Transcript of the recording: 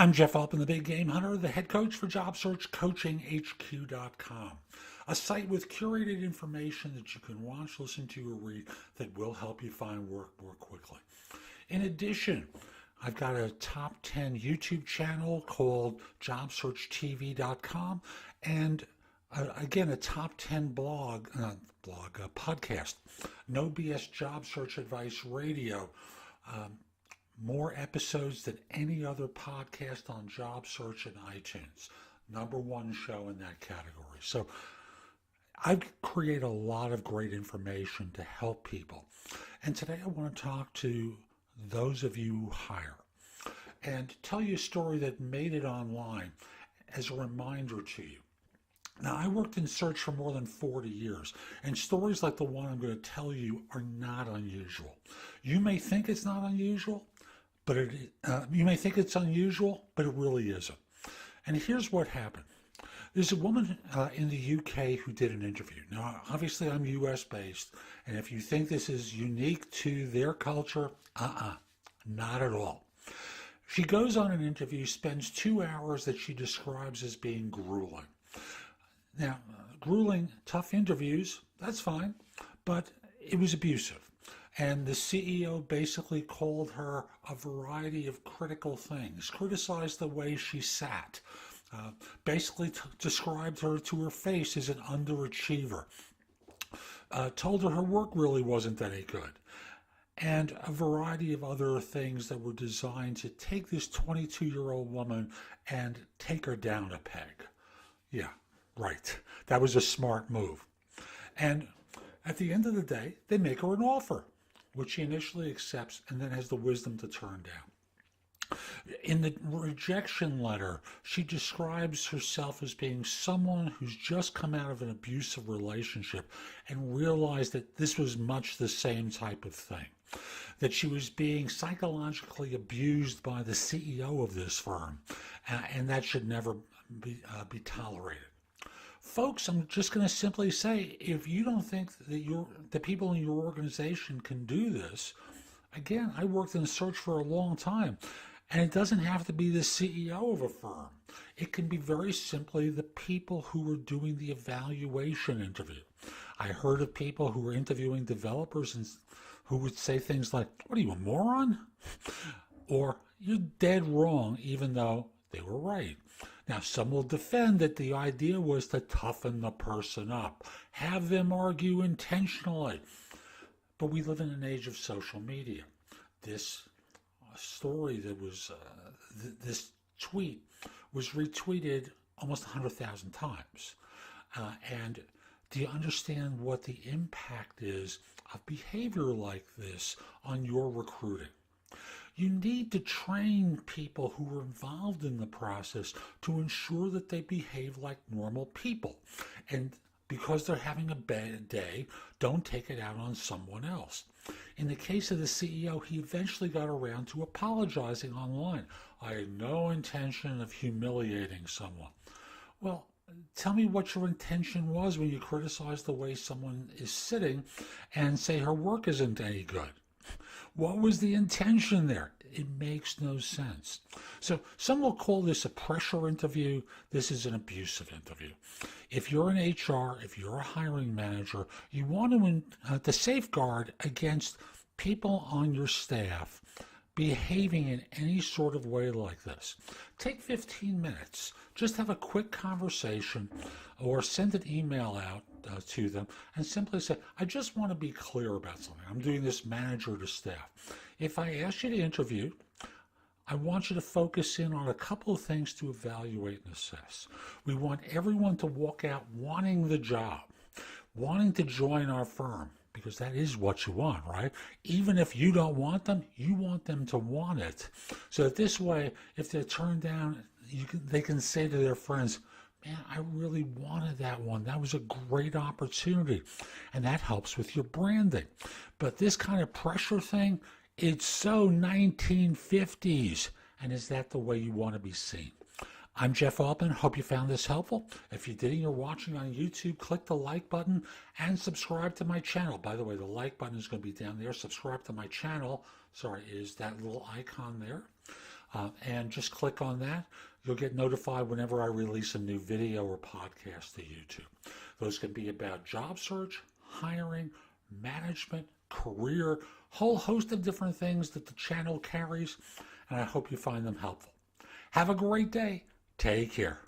I'm Jeff Altman, the Big Game Hunter, the head coach for Job Search CoachingHQ.com, a site with curated information that you can watch, listen to, or read that will help you find work more quickly. In addition, I've got a top 10 YouTube channel called JobSearchTV.com and again, a top 10 podcast, No BS Job Search Advice Radio. More episodes than any other podcast on job search and iTunes. Number one show in that category. So I create a lot of great information to help people. And today I want to talk to those of you who hire and tell you a story that made it online as a reminder to you. Now, I worked in search for more than 40 years, and stories like the one I'm going to tell you are not unusual. You may think it's not unusual, but you may think it's unusual, but it really isn't. And here's what happened. There's a woman in the UK who did an interview. Now, obviously, I'm US based, and if you think this is unique to their culture, not at all. She goes on an interview, spends 2 hours that she describes as being grueling. Now, grueling, tough interviews, that's fine, but it was abusive. And the CEO basically called her a variety of critical things, criticized the way she sat, basically described her to her face as an underachiever, told her work really wasn't any good, and a variety of other things that were designed to take this 22-year-old woman and take her down a peg. Yeah, right. That was a smart move. And at the end of the day, they make her an offer, which she initially accepts and then has the wisdom to turn down. In the rejection letter, she describes herself as being someone who's just come out of an abusive relationship and realized that this was much the same type of thing, that she was being psychologically abused by the CEO of this firm, and that should never be tolerated. Folks, I'm just going to simply say, if you don't think that the people in your organization can do this, again, I worked in search for a long time, and it doesn't have to be the CEO of a firm. It can be very simply the people who are doing the evaluation interview. I heard of people who were interviewing developers and who would say things like, "What are you, a moron?" Or, "You're dead wrong," even though they were right. Now, some will defend that the idea was to toughen the person up, have them argue intentionally. But we live in an age of social media. This story that was, this tweet was retweeted almost 100,000 times. And do you understand what the impact is of behavior like this on your recruiting? You need to train people who are involved in the process to ensure that they behave like normal people. And because they're having a bad day, don't take it out on someone else. In the case of the CEO, he eventually got around to apologizing online. "I had no intention of humiliating someone." Well, tell me what your intention was when you criticize the way someone is sitting and say her work isn't any good. What was the intention there? It makes no sense. So some will call this a pressure interview. This is an abusive interview. If you're in HR, if you're a hiring manager, you want to safeguard against people on your staff behaving in any sort of way like this. Take 15 minutes. Just have a quick conversation or send an email out to them and simply say, "I just want to be clear about something. I'm doing this manager to staff. If I ask you to interview, I want you to focus in on a couple of things to evaluate and assess. We want everyone to walk out wanting the job, wanting to join our firm, because that is what you want, right? Even if you don't want them, you want them to want it. So that this way, if they're turned down, they can say to their friends, 'Man, I really wanted that one. That was a great opportunity.' And that helps with your branding. But this kind of pressure thing, it's so 1950s. And is that the way you want to be seen? I'm Jeff Altman. Hope you found this helpful. If you did and you're watching on YouTube, click the like button and subscribe to my channel. By the way, the like button is going to be down there. Subscribe to my channel. Sorry, is that little icon there. and just click on that. You'll get notified whenever I release a new video or podcast to YouTube. Those can be about job search, hiring, management, career, whole host of different things that the channel carries, and I hope you find them helpful. Have a great day. Take care.